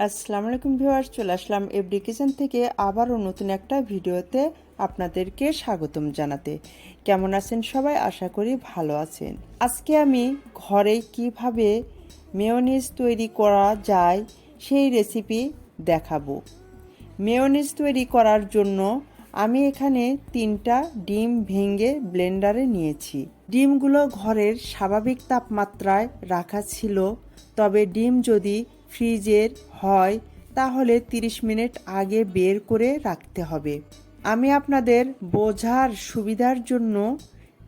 আসসালামু আলাইকুম ভিউয়ার্স, চলে আসলাম এভরি কিচেন থেকে আবারও নতুন একটা ভিডিওতে আপনাদেরকে স্বাগতম জানাতে। কেমন আছেন সবাই? আশা করি ভালো আছেন। আজকে আমি ঘরে কিভাবে মেয়োনিজ তৈরি করা যায় সেই রেসিপি দেখাবো। মেয়োনিজ তৈরি করার জন্য আমি এখানে 3টা ডিম ভেঙে ব্লেন্ডারে নিয়েছি। ডিমগুলো ঘরের স্বাভাবিক তাপমাত্রায় রাখা ছিল, তবে ডিম যদি ফ্রিজের হয় তাহলে 30 মিনিট আগে বের করে রাখতে হবে। আমি আপনাদের বোঝার সুবিধার জন্য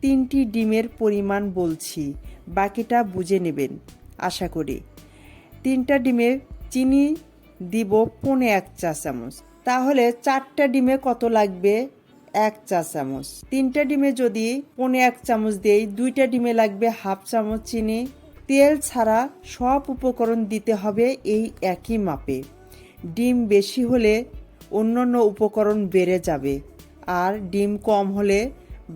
3টি ডিমের পরিমাণ বলছি, বাকিটা বুঝে নেবেন আশা করি। 3টা ডিমে চিনি দিব 1.25 চা চামচ, তাহলে 4টা ডিমে কত লাগবে? 1 চা চামচ। 3টা ডিমে যদি 1.25 চামচ দেই, 2টা ডিমে লাগবে 1/2 চামচ চিনি। তেল ছাড়া সব উপকরণ দিতে হবে এই একই মাপে। ডিম বেশি হলে অন্যান্য উপকরণ বেড়ে যাবে, আর ডিম কম হলে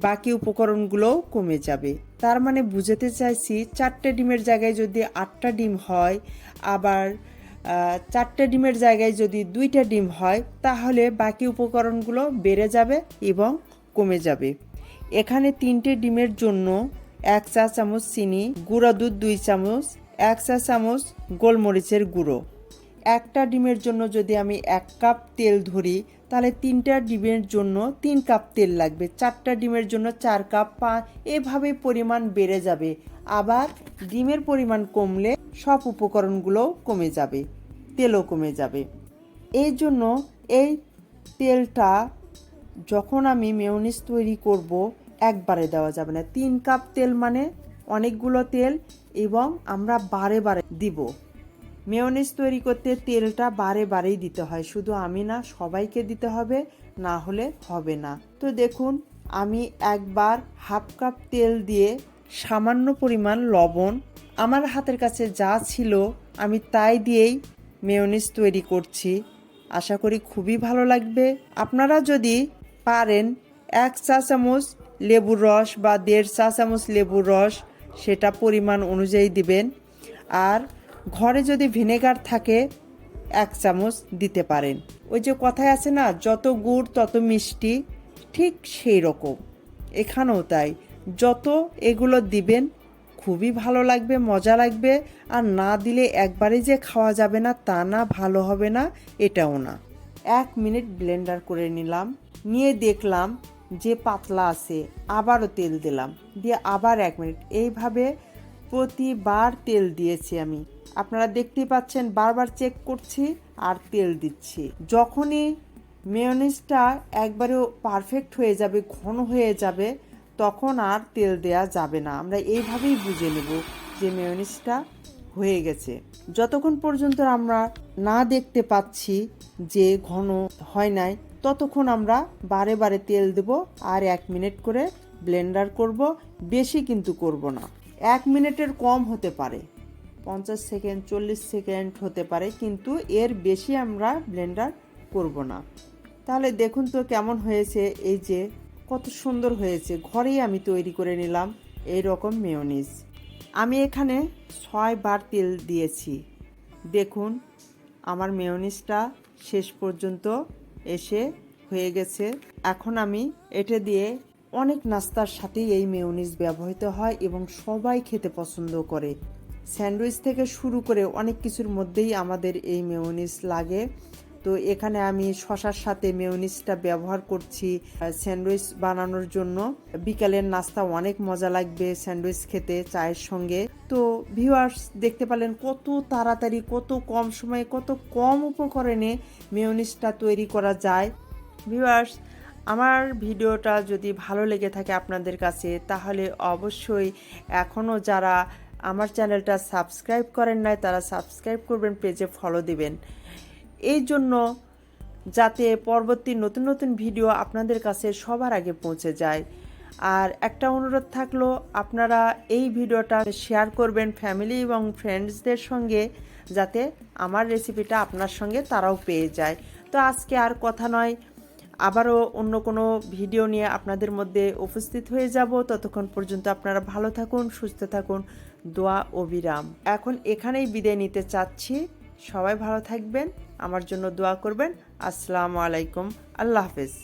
বাকি উপকরণগুলোও কমে যাবে। তার মানে বুঝাতে চাইছি, 4টে ডিমের জায়গায় যদি 8টা ডিম হয়, আবার 4টে ডিমের জায়গায় যদি 2টা ডিম হয়, তাহলে বাকি উপকরণগুলো বেড়ে যাবে এবং কমে যাবে। এখানে 3টে ডিমের জন্য 1 চা চামচ চিনি, গুঁড়া দুধ 2 চামচ, 1 চা চামচ গোলমরিচের গুঁড়ো। একটা ডিমের জন্য যদি আমি 1 কাপ তেল ধরি, তাহলে 3টা ডিমের জন্য 3 কাপ তেল লাগবে। 4টা ডিমের জন্য 4 কাপ, এভাবে পরিমাণ বেড়ে যাবে। আবার ডিমের পরিমাণ কমলে সব উপকরণগুলোও কমে যাবে, তেলও কমে যাবে। এই জন্য এই তেলটা যখন আমি মেয়োনিজ তৈরি করব, একবারে দেওয়া যাবে না। 3 কাপ তেল মানে অনেকগুলো তেল, এবং আমরা বারে বারে দিব। মেয়োনিজ তৈরি করতে তেলটা বারে বারেই দিতে হয়, শুধু আমি না, সবাইকে দিতে হবে, না হলে হবে না। তো দেখুন, আমি একবার 1/2 কাপ তেল দিয়ে সামান্য পরিমাণ লবণ, আমার হাতের কাছে যা ছিল আমি তাই দিয়েই মেয়োনিজ তৈরি করছি। আশা করি খুবই ভালো লাগবে। আপনারা যদি পারেন 1 চা চামচ লেবুর রস বা 1.5 চা চামচ লেবুর রস, সেটা পরিমাণ অনুযায়ী দিবেন। আর ঘরে যদি ভিনেগার থাকে 1 চামচ দিতে পারেন। ওই যে কথায় আছে না, যত গুড় তত মিষ্টি, ঠিক সেই রকম এখানেও তাই। যত এগুলো দিবেন খুবই ভালো লাগবে, মজা লাগবে। আর না দিলে একবারে যে খাওয়া যাবে না তা না, ভালো হবে না এটাও না। 1 মিনিট ব্লেন্ডার করে নিলাম, নিয়ে দেখলাম যে পাতলা আছে, আবারও তেল দিলাম, দিয়ে আবার 1 মিনিট। এইভাবে প্রতিবার তেল দিয়েছি আমি, আপনারা দেখতেই পাচ্ছেন, বারবার চেক করছি আর তেল দিচ্ছি। যখনই মেয়োনিজটা একবারে পারফেক্ট হয়ে যাবে, ঘন হয়ে যাবে, তখন আর তেল দেয়া যাবে না। আমরা এইভাবেই বুঝে নেব যে মেয়োনিজটা হয়ে গেছে। যতক্ষণ পর্যন্ত আমরা না দেখতে পাচ্ছি যে ঘন হয় নাই, ততক্ষণ আমরা বারে বারে তেল দেব আর 1 মিনিট করে ব্লেন্ডার করব। বেশি কিন্তু করব না, 1 মিনিটের কম হতে পারে, 50 সেকেন্ড 40 সেকেন্ড হতে পারে, কিন্তু এর বেশি আমরা ব্লেন্ডার করব না। তাহলে দেখুন তো কেমন হয়েছে। এই যে কত সুন্দর হয়েছে, ঘরেই আমি তৈরি করে নিলাম এই রকম মেয়োনিজ। আমি এখানে 6 বার তেল দিয়েছি। দেখুন আমার মেয়োনিজটা শেষ পর্যন্ত এসে হয়ে গেছে। এখন আমি এটা দিয়ে অনেক নাস্তার সাথেই এই মেয়োনিজ ব্যবহৃত হয় এবং সবাই খেতে পছন্দ করে। স্যান্ডউইচ থেকে শুরু করে অনেক কিছুর মধ্যেই আমাদের এই মেয়োনিজ লাগে। তো এখানে আমি শসার সাথে মেয়োনিজটা ব্যবহার করছি স্যান্ডউইচ বানানোর জন্য। বিকালের নাস্তা অনেক মজা লাগবে স্যান্ডউইচ খেতে চায়ের সঙ্গে। তো ভিউয়ার্স, দেখতে পেলেন কত তাড়াতাড়ি, কত কম সময়ে, কত কম উপকরণে মেয়োনিজটা তৈরি করা যায়। ভিউয়ার্স, আমার ভিডিওটা যদি ভালো লেগে থাকে আপনাদের কাছে, তাহলে অবশ্যই এখনও যারা আমার চ্যানেলটা সাবস্ক্রাইব করেন নাই, তারা সাবস্ক্রাইব করবেন, পেজে ফলো দিবেন, এই জন্য যাতে পরবর্তী নতুন নতুন ভিডিও আপনাদের কাছে সবার আগে পৌঁছে যায়। আর একটা অনুরোধ থাকলো, আপনারা এই ভিডিওটা শেয়ার করবেন ফ্যামিলি এবং ফ্রেন্ডসদের সঙ্গে, যাতে আমার রেসিপিটা আপনার সঙ্গে তারাও পেয়ে যায়। তো আজকে আর কথা নয়, আবারও অন্য কোনো ভিডিও নিয়ে আপনাদের মধ্যে উপস্থিত হয়ে যাব। ততক্ষণ পর্যন্ত আপনারা ভালো থাকুন, সুস্থ থাকুন, দোয়া ও বিরাম। এখন এখানেই বিদায় নিতে চাচ্ছি। সবাই ভালো থাকবেন, আমার জন্য দোয়া করবেন। আসসালামু আলাইকুম, আল্লাহ হাফেজ।